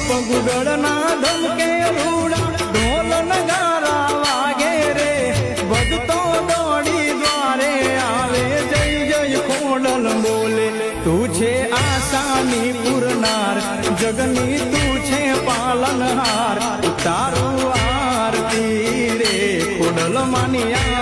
પગુડળના ધમકે રૂડા ઢોલ નગારા વાગે રે ભક્તો દોડી દ્વારે આવે જય જય ખોડલ બોલે તું છે આશાની પૂરનાર જગની તું છે પાલનહાર તારું આરતી રે ખોડલ માની